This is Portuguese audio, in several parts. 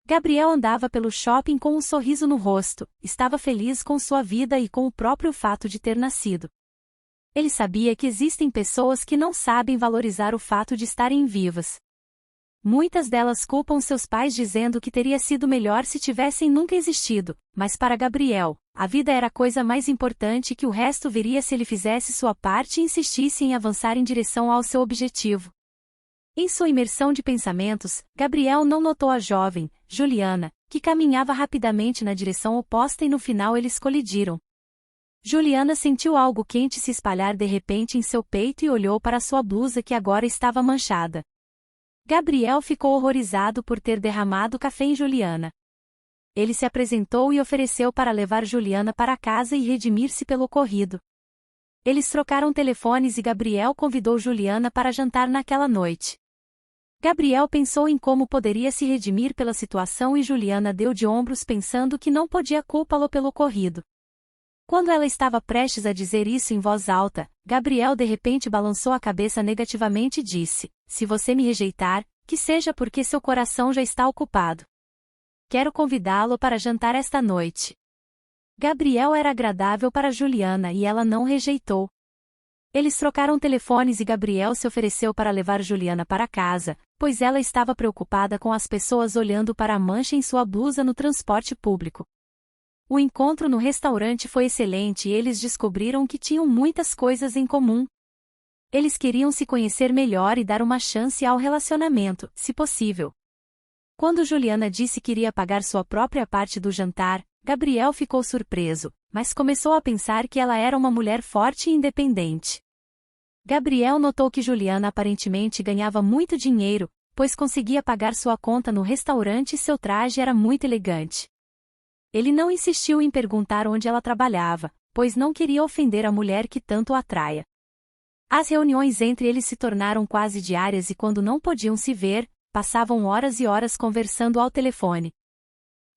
Gabriel andava pelo shopping com um sorriso no rosto, estava feliz com sua vida e com o próprio fato de ter nascido. Ele sabia que existem pessoas que não sabem valorizar o fato de estarem vivas. Muitas delas culpam seus pais dizendo que teria sido melhor se tivessem nunca existido, mas para Gabriel, a vida era a coisa mais importante e que o resto viria se ele fizesse sua parte e insistisse em avançar em direção ao seu objetivo. Em sua imersão de pensamentos, Gabriel não notou a jovem, Juliana, que caminhava rapidamente na direção oposta e no final eles colidiram. Juliana sentiu algo quente se espalhar de repente em seu peito e olhou para sua blusa que agora estava manchada. Gabriel ficou horrorizado por ter derramado café em Juliana. Ele se apresentou e ofereceu para levar Juliana para casa e redimir-se pelo ocorrido. Eles trocaram telefones e Gabriel convidou Juliana para jantar naquela noite. Gabriel pensou em como poderia se redimir pela situação e Juliana deu de ombros pensando que não podia culpá-lo pelo ocorrido. Quando ela estava prestes a dizer isso em voz alta, Gabriel de repente balançou a cabeça negativamente e disse: "Se você me rejeitar, que seja porque seu coração já está ocupado. Quero convidá-lo para jantar esta noite." Gabriel era agradável para Juliana e ela não rejeitou. Eles trocaram telefones e Gabriel se ofereceu para levar Juliana para casa, pois ela estava preocupada com as pessoas olhando para a mancha em sua blusa no transporte público. O encontro no restaurante foi excelente e eles descobriram que tinham muitas coisas em comum. Eles queriam se conhecer melhor e dar uma chance ao relacionamento, se possível. Quando Juliana disse que iria pagar sua própria parte do jantar, Gabriel ficou surpreso, mas começou a pensar que ela era uma mulher forte e independente. Gabriel notou que Juliana aparentemente ganhava muito dinheiro, pois conseguia pagar sua conta no restaurante e seu traje era muito elegante. Ele não insistiu em perguntar onde ela trabalhava, pois não queria ofender a mulher que tanto o atraia. As reuniões entre eles se tornaram quase diárias e quando não podiam se ver, passavam horas e horas conversando ao telefone.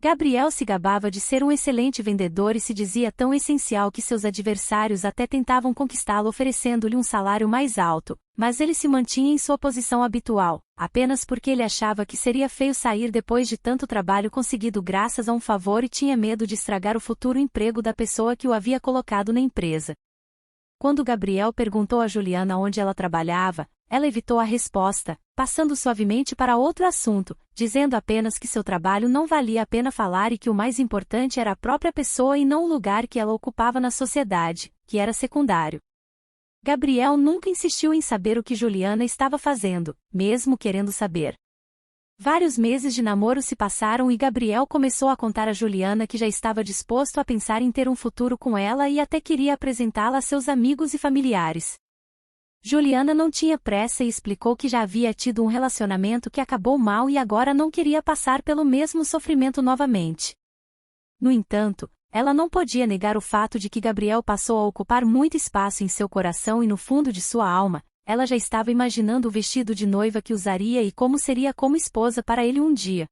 Gabriel se gabava de ser um excelente vendedor e se dizia tão essencial que seus adversários até tentavam conquistá-lo oferecendo-lhe um salário mais alto, mas ele se mantinha em sua posição habitual, apenas porque ele achava que seria feio sair depois de tanto trabalho conseguido graças a um favor e tinha medo de estragar o futuro emprego da pessoa que o havia colocado na empresa. Quando Gabriel perguntou a Juliana onde ela trabalhava, ela evitou a resposta, passando suavemente para outro assunto, dizendo apenas que seu trabalho não valia a pena falar e que o mais importante era a própria pessoa e não o lugar que ela ocupava na sociedade, que era secundário. Gabriel nunca insistiu em saber o que Juliana estava fazendo, mesmo querendo saber. Vários meses de namoro se passaram e Gabriel começou a contar a Juliana que já estava disposto a pensar em ter um futuro com ela e até queria apresentá-la a seus amigos e familiares. Juliana não tinha pressa e explicou que já havia tido um relacionamento que acabou mal e agora não queria passar pelo mesmo sofrimento novamente. No entanto, ela não podia negar o fato de que Gabriel passou a ocupar muito espaço em seu coração e no fundo de sua alma. Ela já estava imaginando o vestido de noiva que usaria e como seria como esposa para ele um dia.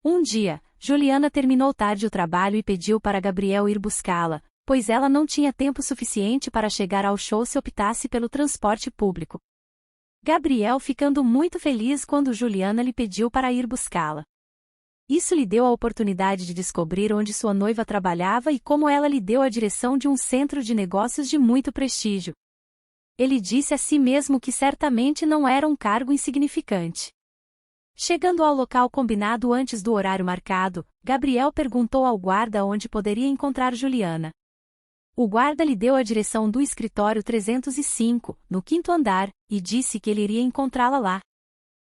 Um dia, Juliana terminou tarde o trabalho e pediu para Gabriel ir buscá-la, pois ela não tinha tempo suficiente para chegar ao show se optasse pelo transporte público. Gabriel ficando muito feliz quando Juliana lhe pediu para ir buscá-la. Isso lhe deu a oportunidade de descobrir onde sua noiva trabalhava e como ela lhe deu a direção de um centro de negócios de muito prestígio. Ele disse a si mesmo que certamente não era um cargo insignificante. Chegando ao local combinado antes do horário marcado, Gabriel perguntou ao guarda onde poderia encontrar Juliana. O guarda lhe deu a direção do escritório 305, no 5º andar, e disse que ele iria encontrá-la lá.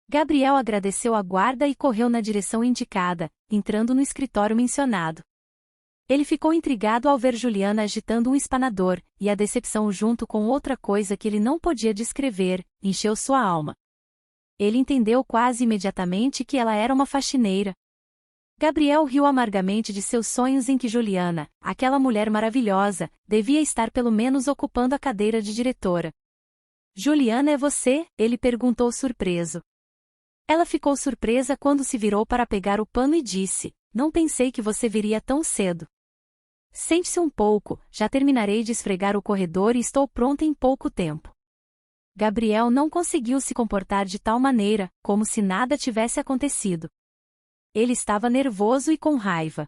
Gabriel agradeceu à guarda e correu na direção indicada, entrando no escritório mencionado. Ele ficou intrigado ao ver Juliana agitando um espanador, e a decepção junto com outra coisa que ele não podia descrever, encheu sua alma. Ele entendeu quase imediatamente que ela era uma faxineira. Gabriel riu amargamente de seus sonhos em que Juliana, aquela mulher maravilhosa, devia estar pelo menos ocupando a cadeira de diretora. "Juliana é você?" ele perguntou surpreso. Ela ficou surpresa quando se virou para pegar o pano e disse: "Não pensei que você viria tão cedo." "Sente-se um pouco, já terminarei de esfregar o corredor e estou pronta em pouco tempo." Gabriel não conseguiu se comportar de tal maneira, como se nada tivesse acontecido. ele estava nervoso e com raiva.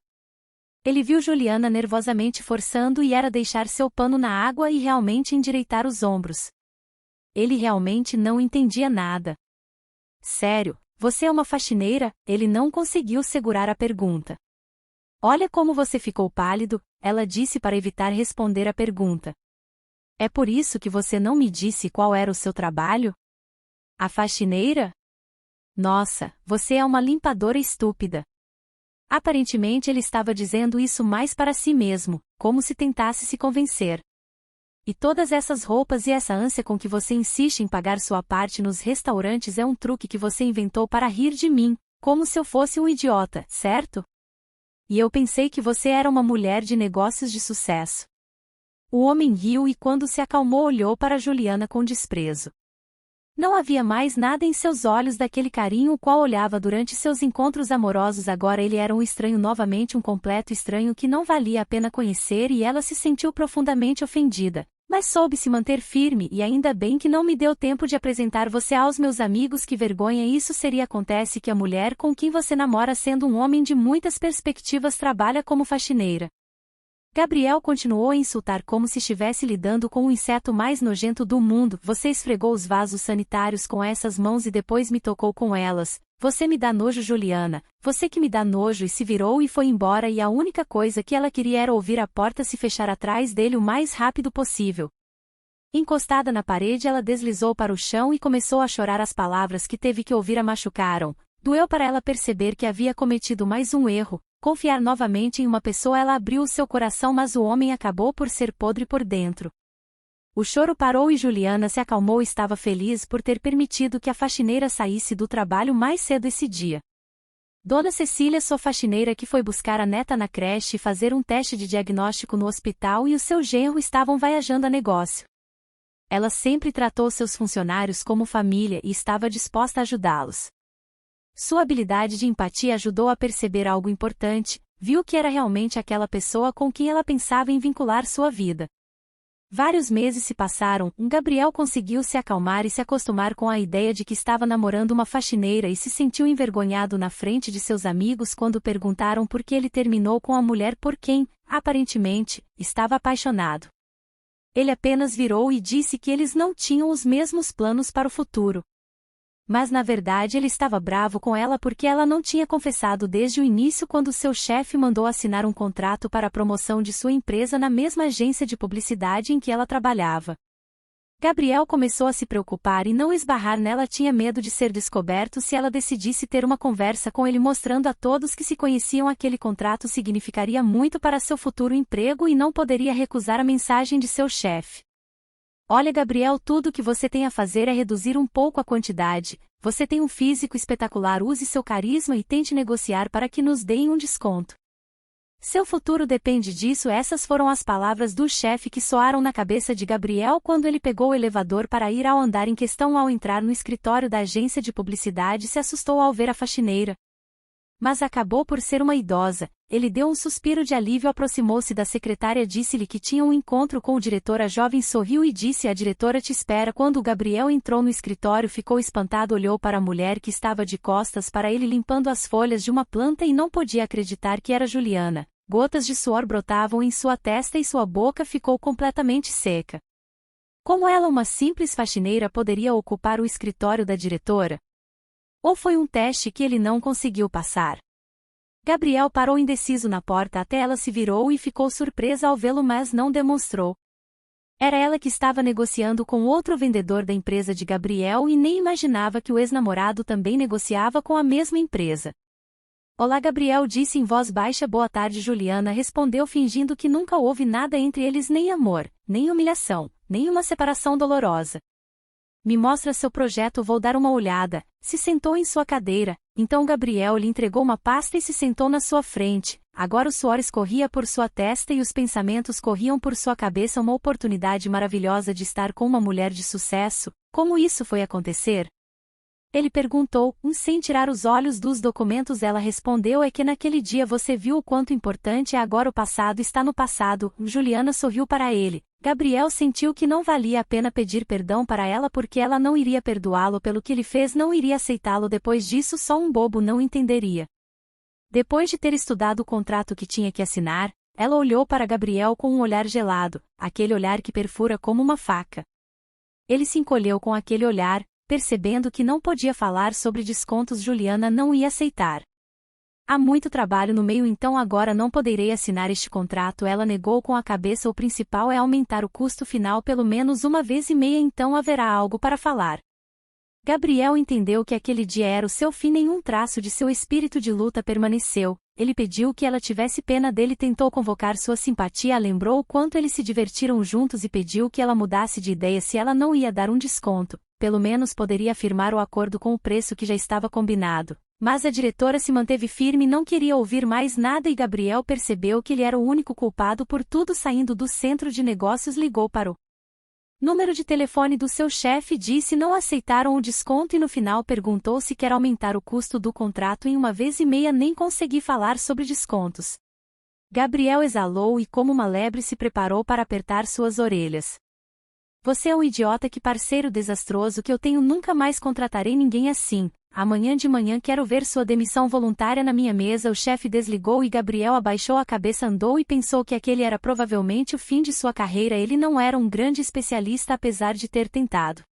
Ele viu Juliana nervosamente forçando e era deixar seu pano na água e realmente endireitar os ombros. Ele realmente não entendia nada. Sério, você é uma faxineira? Ele não conseguiu segurar a pergunta. Olha como você ficou pálido, ela disse para evitar responder a pergunta. É por isso que você não me disse qual era o seu trabalho? A faxineira? Nossa, você é uma limpadora estúpida. Aparentemente ele estava dizendo isso mais para si mesmo, como se tentasse se convencer. E todas essas roupas e essa ânsia com que você insiste em pagar sua parte nos restaurantes é um truque que você inventou para rir de mim, como se eu fosse um idiota, certo? E eu pensei que você era uma mulher de negócios de sucesso. O homem riu e quando se acalmou olhou para Juliana com desprezo. Não havia mais nada em seus olhos daquele carinho o qual olhava durante seus encontros amorosos. Agora ele era um estranho, novamente um completo estranho que não valia a pena conhecer, e ela se sentiu profundamente ofendida. Mas soube se manter firme e ainda bem que não me deu tempo de apresentar você aos meus amigos. Que vergonha isso seria. Acontece que a mulher com quem você namora, sendo um homem de muitas perspectivas, trabalha como faxineira. Gabriel continuou a insultar como se estivesse lidando com o inseto mais nojento do mundo. Você esfregou os vasos sanitários com essas mãos e depois me tocou com elas. Você me dá nojo, Juliana. Você que me dá nojo. E se virou e foi embora, e a única coisa que ela queria era ouvir a porta se fechar atrás dele o mais rápido possível. Encostada na parede, ela deslizou para o chão e começou a chorar. As palavras que teve que ouvir a machucaram. Doeu para ela perceber que havia cometido mais um erro. Confiar novamente em uma pessoa. Ela abriu o seu coração, mas o homem acabou por ser podre por dentro. O choro parou e Juliana se acalmou. Estava feliz por ter permitido que a faxineira saísse do trabalho mais cedo esse dia. Dona Cecília, sua faxineira que foi buscar a neta na creche e fazer um teste de diagnóstico no hospital, e o seu genro estavam viajando a negócio. Ela sempre tratou seus funcionários como família e estava disposta a ajudá-los. Sua habilidade de empatia ajudou a perceber algo importante, viu que era realmente aquela pessoa com quem ela pensava em vincular sua vida. Vários meses se passaram, Gabriel conseguiu se acalmar e se acostumar com a ideia de que estava namorando uma faxineira e se sentiu envergonhado na frente de seus amigos quando perguntaram por que ele terminou com a mulher por quem, aparentemente, estava apaixonado. Ele apenas virou e disse que eles não tinham os mesmos planos para o futuro. Mas na verdade ele estava bravo com ela porque ela não tinha confessado desde o início, quando seu chefe mandou assinar um contrato para a promoção de sua empresa na mesma agência de publicidade em que ela trabalhava. Gabriel começou a se preocupar e não esbarrar nela. Tinha medo de ser descoberto se ela decidisse ter uma conversa com ele, mostrando a todos que se conheciam. Aquele contrato significaria muito para seu futuro emprego e não poderia recusar a mensagem de seu chefe. Olha, Gabriel, tudo o que você tem a fazer é reduzir um pouco a quantidade. Você tem um físico espetacular, use seu carisma e tente negociar para que nos deem um desconto. Seu futuro depende disso. Essas foram as palavras do chefe que soaram na cabeça de Gabriel quando ele pegou o elevador para ir ao andar em questão. Ao entrar no escritório da agência de publicidade, se assustou ao ver a faxineira. Mas acabou por ser uma idosa. Ele deu um suspiro de alívio, aproximou-se da secretária, disse-lhe que tinha um encontro com o diretor. A jovem sorriu e disse: a diretora te espera. Quando Gabriel entrou no escritório, ficou espantado, olhou para a mulher que estava de costas para ele limpando as folhas de uma planta e não podia acreditar que era Juliana. Gotas de suor brotavam em sua testa e sua boca ficou completamente seca. Como ela, uma simples faxineira, poderia ocupar o escritório da diretora? Ou foi um teste que ele não conseguiu passar? Gabriel parou indeciso na porta até ela se virou e ficou surpresa ao vê-lo, mas não demonstrou. Era ela que estava negociando com outro vendedor da empresa de Gabriel e nem imaginava que o ex-namorado também negociava com a mesma empresa. Olá, Gabriel disse em voz baixa. Boa tarde, Juliana respondeu, fingindo que nunca houve nada entre eles, nem amor, nem humilhação, nem uma separação dolorosa. Me mostra seu projeto, vou dar uma olhada. Se sentou em sua cadeira, então Gabriel lhe entregou uma pasta e se sentou na sua frente. Agora o suor escorria por sua testa e os pensamentos corriam por sua cabeça. Uma oportunidade maravilhosa de estar com uma mulher de sucesso. Como isso foi acontecer? Ele perguntou, sem tirar os olhos dos documentos. Ela respondeu: é que naquele dia você viu o quanto importante é. Agora o passado está no passado. Juliana sorriu para ele. Gabriel sentiu que não valia a pena pedir perdão para ela porque ela não iria perdoá-lo pelo que ele fez, não iria aceitá-lo depois disso. Só um bobo não entenderia. Depois de ter estudado o contrato que tinha que assinar, ela olhou para Gabriel com um olhar gelado, aquele olhar que perfura como uma faca. Ele se encolheu com aquele olhar, percebendo que não podia falar sobre descontos. Juliana não ia aceitar. Há muito trabalho no meio, então agora não poderei assinar este contrato. Ela negou com a cabeça. O principal é aumentar o custo final pelo menos uma vez e meia, então haverá algo para falar. Gabriel entendeu que aquele dia era o seu fim. Nenhum traço de seu espírito de luta permaneceu. Ele pediu que ela tivesse pena dele, tentou convocar sua simpatia, lembrou o quanto eles se divertiram juntos e pediu que ela mudasse de ideia. Se ela não ia dar um desconto, pelo menos poderia firmar o acordo com o preço que já estava combinado. Mas a diretora se manteve firme e não queria ouvir mais nada, e Gabriel percebeu que ele era o único culpado por tudo. Saindo do centro de negócios, ligou para o número de telefone do seu chefe, disse não aceitaram o desconto e no final perguntou se quer aumentar o custo do contrato em uma vez e meia. Nem consegui falar sobre descontos. Gabriel exalou e como uma lebre se preparou para apertar suas orelhas. Você é um idiota, que parceiro desastroso que eu tenho, nunca mais contratarei ninguém assim. Amanhã de manhã quero ver sua demissão voluntária na minha mesa. O chefe desligou e Gabriel abaixou a cabeça, andou e pensou que aquele era provavelmente o fim de sua carreira. Ele não era um grande especialista, apesar de ter tentado.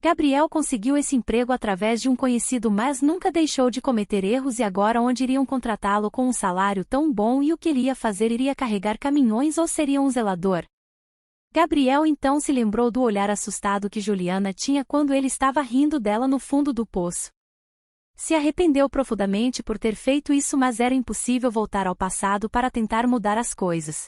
Gabriel conseguiu esse emprego através de um conhecido, mas nunca deixou de cometer erros. E agora onde iriam contratá-lo com um salário tão bom? E o que ele ia fazer? Iria carregar caminhões ou seria um zelador? Gabriel então se lembrou do olhar assustado que Juliana tinha quando ele estava rindo dela no fundo do poço. Se arrependeu profundamente por ter feito isso, mas era impossível voltar ao passado para tentar mudar as coisas.